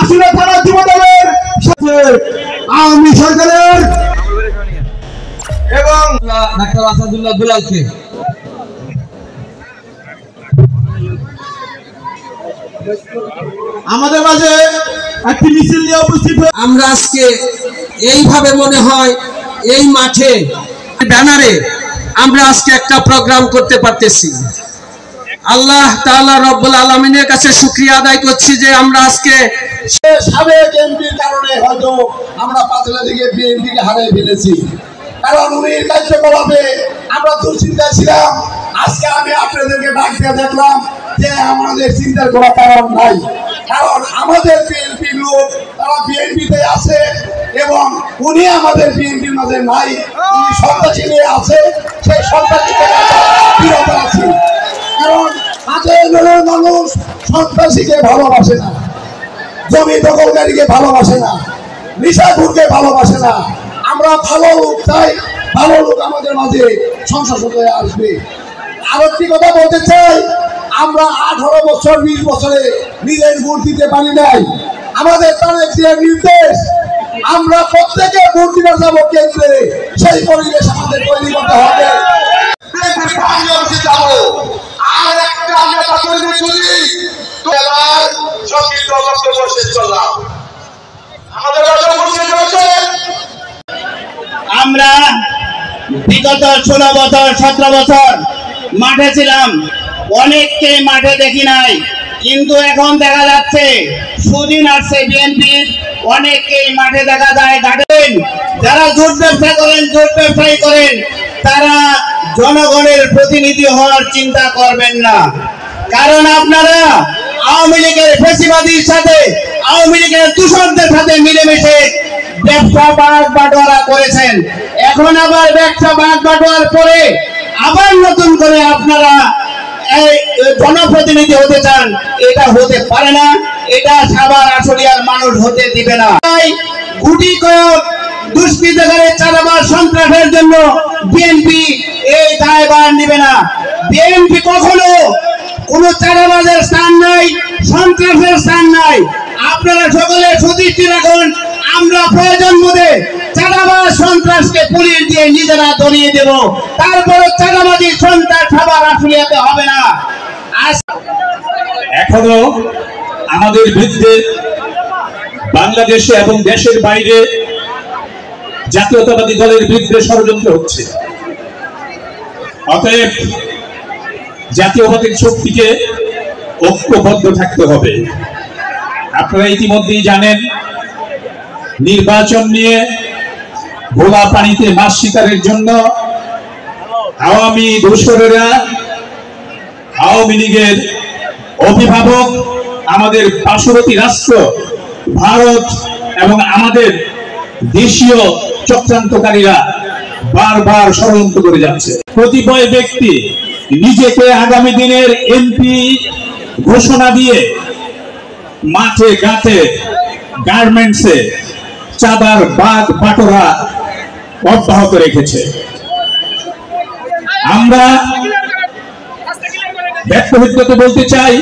আসলে তারা যুবদলের সাথে আওয়ামী সরকারের এবং ডাক্তার আসাদুল্লাহ দুলালকে আমাদের মাঝে একটি মিছিল নিয়ে উপস্থিত হয়ে আমরা আজকে এইভাবে মনে হয় এই মাঠে ব্যানারে আমরা আজকে একটা প্রোগ্রাম করতে পারতেছি। আল্লাহ তাআলা রব্বুল আলামিনের কাছে শুকরিয়া আদায় করছি যে আমরা আজকে সাবেক এমপির কারণে হয়তো আমরা পাতলা দিকে বিএনপিকে হারিয়ে ফেলেছি, কারণ উনির কার্যকলাপে আমরা দুশ্চিন্তায় ছিলাম। আজকে আমি আপনাদেরকে ডাক দিয়ে দেখলাম যে আমাদের চিন্তার কোনো কারণ নাই, কারণ আমাদের বিএনপি লোক তারা বিএনপিতে আছে এবং উনি আমাদের বিএনপির মাঝে নাই, উনি সন্ত্রাসী নিয়ে আছে, সেই সন্ত্রাসী থেকে বিরত আছি। কারণ হাজার মানুষ সন্ত্রাসীকে ভালোবাসে না, জমি দখলকারীকে ভালোবাসে না, নিশাখুরকে ভালোবাসে না। আমরা ভালো লোক চাই, ভালো লোক আমাদের মাঝে সংসদ হয়ে আসবে। আরেকটি কথা বলতে চাই, আমরা 18 বছর 20 বছরে নিজের ভোট দিতে পারি নাই। আমাদের তারেক জিয়ার নির্দেশ, আমরা প্রত্যেকে ভোট দিতে যাব কেন্দ্রে, সেই পরিবেশ আমাদের তৈরি করতে হবে। আর একটা নেতা তৈরি করি, আমরা বিগত 16 বছর 17 বছর মাঠে ছিলাম, অনেককে মাঠে দেখি নাই, কিন্তু এখন দেখা যাচ্ছে সুদিন আসছে বিএনপির অনেককেই মাঠে দেখা যায়। ঘাটেন যারা জোট ব্যবসা করেন, জোট ব্যবসায়ী করেন, তারা জনগণের প্রতিনিধি হওয়ার চিন্তা করবেন না, কারণ আপনারা আওয়ামী লীগের ফ্যাসিবাদীর সাথে, আওয়ামী লীগের দূষণদের সাথে মিলেমিশে ব্যবসা ভাগ বাটোয়ারা করেছেন। এখন আবার ব্যবসা ভাগ বাটোয়ার পরে আবার নতুন করে আপনারা জনপ্রতিনিধি হতে চান, এটা হতে পারে না, এটা সাভার আশুলিয়ার মানুষ হতে দিবে না। তাই গুটি কয়েক দুষ্কৃতকারী চাঁদাবাজ সন্ত্রাসের জন্য বিএনপি এই দায়ভার নেবে না। বিএনপি কখনো কোন চাঁদাবাজের স্থান নাই, সন্ত্রাসের স্থান নাই। আপনারা সকলে সুদৃষ্টি রাখুন, আমরা প্রয়োজন মতে চাঁদাবাজ সন্ত্রাসকে পুলিশ দিয়ে নিজেরা ধরিয়ে দেব, তারপরে চাঁদাবাজি সন্ত্রাস খাবার আশুলিয়াতে হবে না। এখনো আমাদের বিরুদ্ধে বাংলাদেশে এবং দেশের বাইরে জাতীয়তাবাদী দলের বিরুদ্ধে ষড়যন্ত্র হচ্ছে। অতএব জাতীয়বাদী শক্তিকে ঐক্যবদ্ধ থাকতে হবে। আপনারা ইতিমধ্যেই জানেন, নির্বাচন নিয়ে ভোলা পানিতে মাছ শিকারের জন্য আওয়ামী দোসরেরা, আওয়ামী লীগের অভিভাবক, আমাদের পার্শ্ববর্তী রাষ্ট্র ভারত এবং আমাদের দেশীয় চক্রান্তকারীরা বারবার ষড়যন্ত্র করে যাচ্ছে। কতিপয় ব্যক্তি নিজেকে আগামী দিনের এমপি ঘোষণা দিয়ে মাঠে ঘাটে গার্মেন্টসে চাঁদার বাগ বাটোরা অব্যাহত রেখেছে। আমরা ব্যক্তিগত বলতে চাই,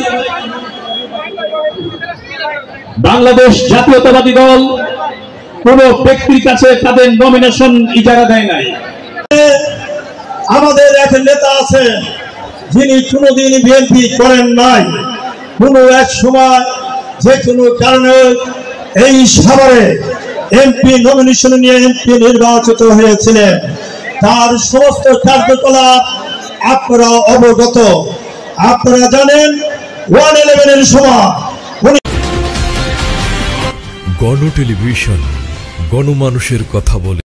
বাংলাদেশ জাতীয়তাবাদী দল কোন ব্যক্তির কাছে তাদের নমিনেশন ইজারা দেয় নাই। আমাদের এক নেতা আছে যিনি কোনোদিন বিএনপি করেন নাই, কোনো এক সময় যে কোনো কারণে এই সাভারে এমপি নমিনেশন নিয়ে এমপি নির্বাচিত হয়েছিলেন। তার সমস্ত কার্যকলাপ আপনারা অবগত। আপনারা জানেন 111-এর সময় গণ টেলিভিশন গণমানুষের কথা বলে।